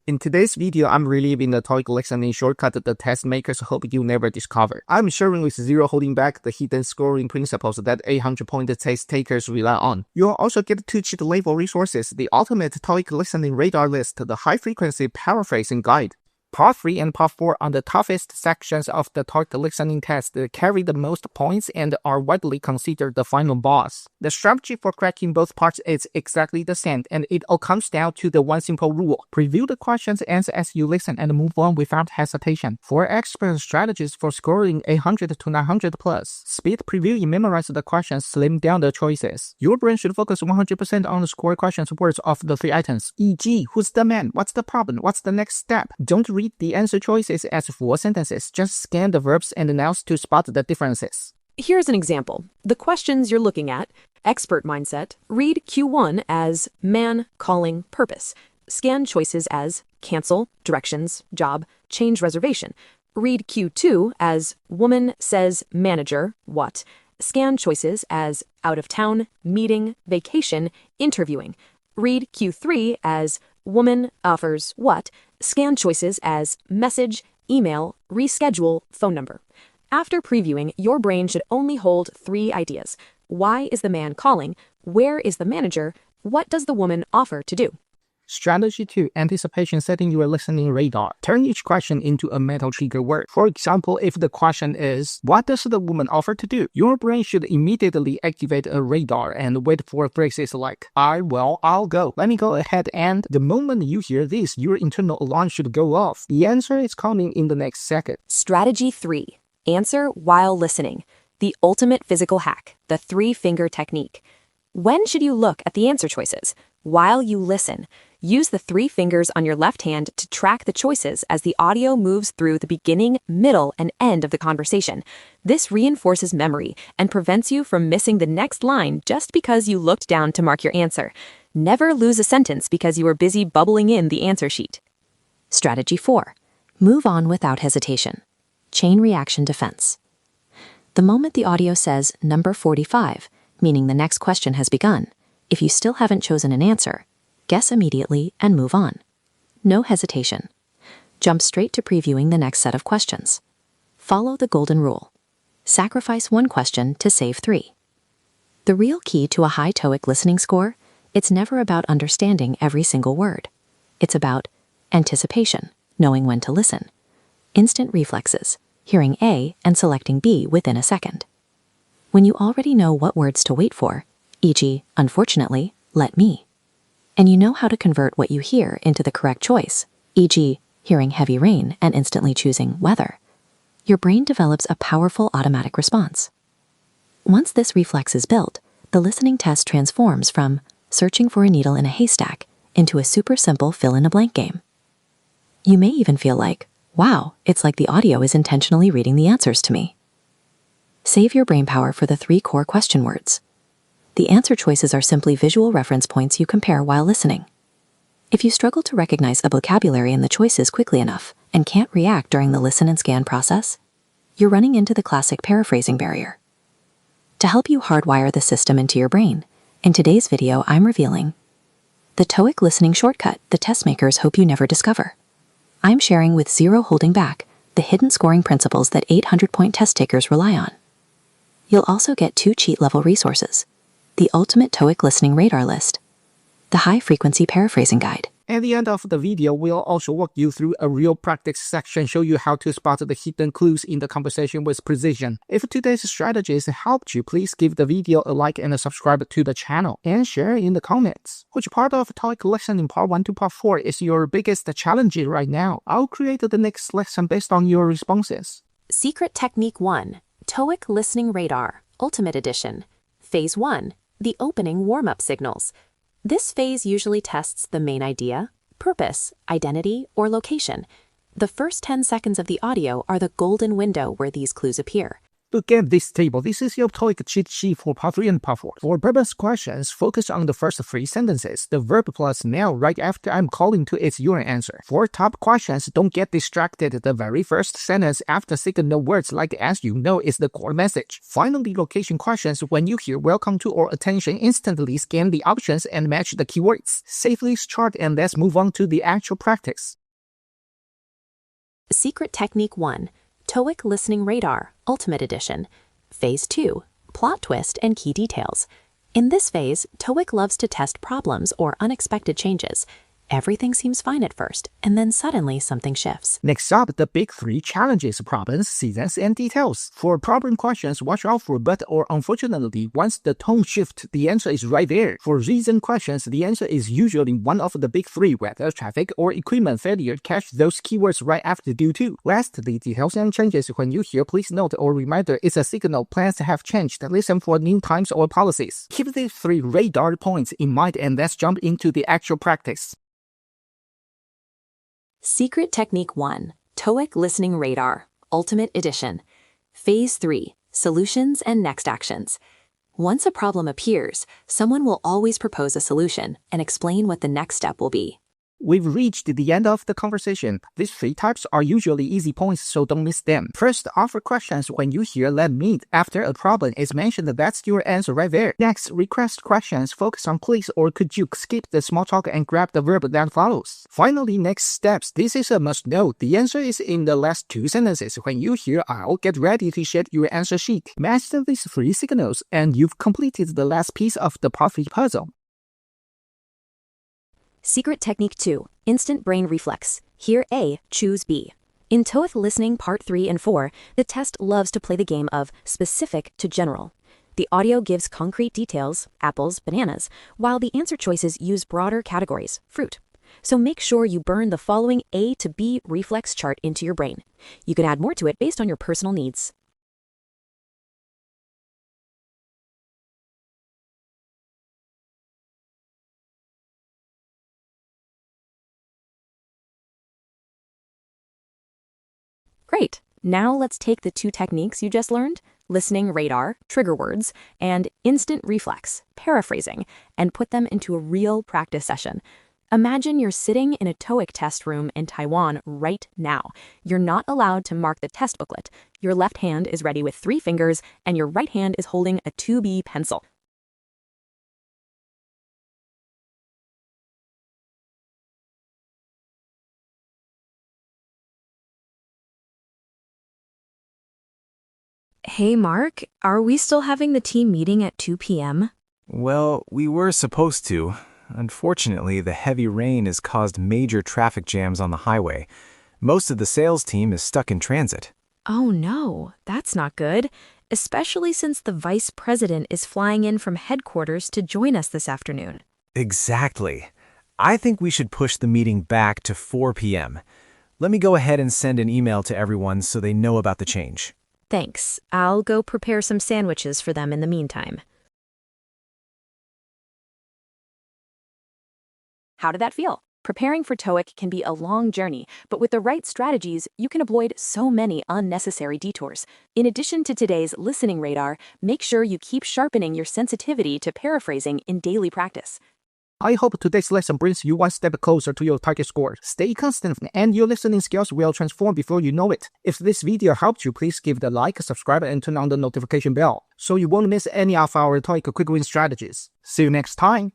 In today's video, I'm reviewing the TOEIC Listening shortcut that the test makers hope you never discover. I'm sharing with zero holding back the hidden scoring principles that 800-point test takers rely on. You'll also get 2 cheat level resources: the ultimate TOEIC Listening radar list, the high-frequency paraphrasing guide. Part 3 and Part 4 are the toughest sections of the TOEIC listening test that carry the most points and are widely considered the final boss. The strategy for cracking both parts is exactly the same, and it all comes down to the one simple rule: preview the questions as you listen and move on without hesitation. For expert strategies for scoring 800 to 900 plus, speed previewing, memorize the questions, slim down the choices. Your brain should focus 100% on the score questions words of the 3 items, e.g., who's the man, what's the problem, what's the next step. Don't read the answer choices as full sentences, just scan the verbs and nouns to spot the differences. Here's an example. The questions you're looking at: expert mindset, read Q1 as man, calling, purpose. Scan choices as cancel, directions, job, change reservation. Read Q2 as woman says manager, what. Scan choices as out of town, meeting, vacation, interviewing. Read Q3 as woman offers what. Scan choices as message, email, reschedule, phone number. After previewing, your brain should only hold 3 ideas. Why is the man calling? Where is the manager? What does the woman offer to do? Strategy 2. Anticipation, setting your listening radar. Turn each question into a mental trigger word. For example, if the question is, what does the woman offer to do? Your brain should immediately activate a radar and wait for phrases like, I'll go. Let me go ahead and. The moment you hear this, your internal alarm should go off. The answer is coming in the next second. Strategy 3. Answer while listening. The ultimate physical hack, the 3-finger technique. When should you look at the answer choices? While you listen. Use the 3 fingers on your left hand to track the choices as the audio moves through the beginning, middle, and end of the conversation. This reinforces memory and prevents you from missing the next line just because you looked down to mark your answer. Never lose a sentence because you were busy bubbling in the answer sheet. Strategy 4. Move on without hesitation. Chain reaction defense. The moment the audio says number 45, meaning the next question has begun, if you still haven't chosen an answer, guess immediately and move on. No hesitation. Jump straight to previewing the next set of questions. Follow the golden rule. Sacrifice 1 question to save 3. The real key to a high TOEIC listening score, it's never about understanding every single word. It's about anticipation, knowing when to listen. Instant reflexes, hearing A and selecting B within a second. When you already know what words to wait for, e.g., unfortunately, let me, and you know how to convert what you hear into the correct choice, e.g., hearing heavy rain and instantly choosing weather, your brain develops a powerful automatic response. Once this reflex is built, the listening test transforms from searching for a needle in a haystack into a super simple fill-in-a-blank game. You may even feel like, wow, it's like the audio is intentionally reading the answers to me. Save your brainpower for the 3 core question words. The answer choices are simply visual reference points you compare while listening. If you struggle to recognize a vocabulary in the choices quickly enough and can't react during the listen and scan process, you're running into the classic paraphrasing barrier. To help you hardwire the system into your brain, in today's video I'm revealing the TOEIC listening shortcut the test makers hope you never discover. I'm sharing with zero holding back the hidden scoring principles that 800-point test takers rely on. You'll also get 2 cheat level resources: the ultimate TOEIC listening radar list, the high-frequency paraphrasing guide. At the end of the video, we'll also walk you through a real practice section, show you how to spot the hidden clues in the conversation with precision. If today's strategies helped you, please give the video a like and subscribe to the channel, and share in the comments. Which part of TOEIC listening part 1 to part 4 is your biggest challenge right now? I'll create the next lesson based on your responses. Secret Technique 1. TOEIC Listening Radar, Ultimate Edition. Phase 1. The opening warm-up signals. This phase usually tests the main idea, purpose, identity, or location. The first 10 seconds of the audio are the golden window where these clues appear. Look at this table. This is your TOEIC cheat sheet for Part 3 and Part 4. For purpose questions, focus on the first 3 sentences, the verb plus now right after I'm calling to its your answer. For top questions, don't get distracted. The very first sentence after signal words like as you know is the core message. Finally, location questions, when you hear welcome to or attention, instantly scan the options and match the keywords. Safely start and let's move on to the actual practice. Secret Technique 1. TOEIC Listening Radar, Ultimate Edition. Phase 2. Plot Twist and Key Details. In this phase, TOEIC loves to test problems or unexpected changes. Everything seems fine at first, and then suddenly something shifts. Next up, the big 3 challenges: problems, seasons, and details. For problem questions, watch out for but or unfortunately. Once the tone shifts, the answer is right there. For reason questions, the answer is usually one of the big 3, whether traffic or equipment failure. Catch those keywords right after due to. Lastly, details and changes. When you hear please note or reminder, it's a signal plans have changed. Listen for new times or policies. Keep these 3 radar points in mind and let's jump into the actual practice. Secret Technique 1. TOEIC Listening Radar, Ultimate Edition. Phase 3. Solutions and Next Actions. Once a problem appears, someone will always propose a solution and explain what the next step will be. We've reached the end of the conversation. These 3 types are usually easy points, so don't miss them. First, offer questions. When you hear let me after a problem is mentioned, that's your answer right there. Next, request questions. Focus on please or could you, skip the small talk and grab the verb that follows. Finally, next steps. This is a must know. The answer is in the last 2 sentences. When you hear I'll, get ready to share your answer sheet. Master these 3 signals and you've completed the last piece of the Part 3 puzzle. Secret Technique 2. Instant Brain Reflex. Hear A, choose B. In TOEIC Listening Part 3 and 4, the test loves to play the game of specific to general. The audio gives concrete details, apples, bananas, while the answer choices use broader categories, fruit. So make sure you burn the following A to B reflex chart into your brain. You can add more to it based on your personal needs. Great. Now let's take the 2 techniques you just learned, listening radar, trigger words, and instant reflex, paraphrasing, and put them into a real practice session. Imagine you're sitting in a TOEIC test room in Taiwan right now. You're not allowed to mark the test booklet. Your left hand is ready with 3 fingers, and your right hand is holding a 2B pencil. Hey Mark, are we still having the team meeting at 2 p.m.? Well, we were supposed to. Unfortunately, the heavy rain has caused major traffic jams on the highway. Most of the sales team is stuck in transit. Oh no, that's not good, especially since the vice president is flying in from headquarters to join us this afternoon. Exactly. I think we should push the meeting back to 4 p.m. Let me go ahead and send an email to everyone so they know about the change. Thanks. I'll go prepare some sandwiches for them in the meantime. How did that feel? Preparing for TOEIC can be a long journey, but with the right strategies, you can avoid so many unnecessary detours. In addition to today's listening radar, make sure you keep sharpening your sensitivity to paraphrasing in daily practice. I hope today's lesson brings you one step closer to your target score. Stay constant and your listening skills will transform before you know it. If this video helped you, please give it a like, subscribe, and turn on the notification bell so you won't miss any of our TOEIC quick win strategies. See you next time.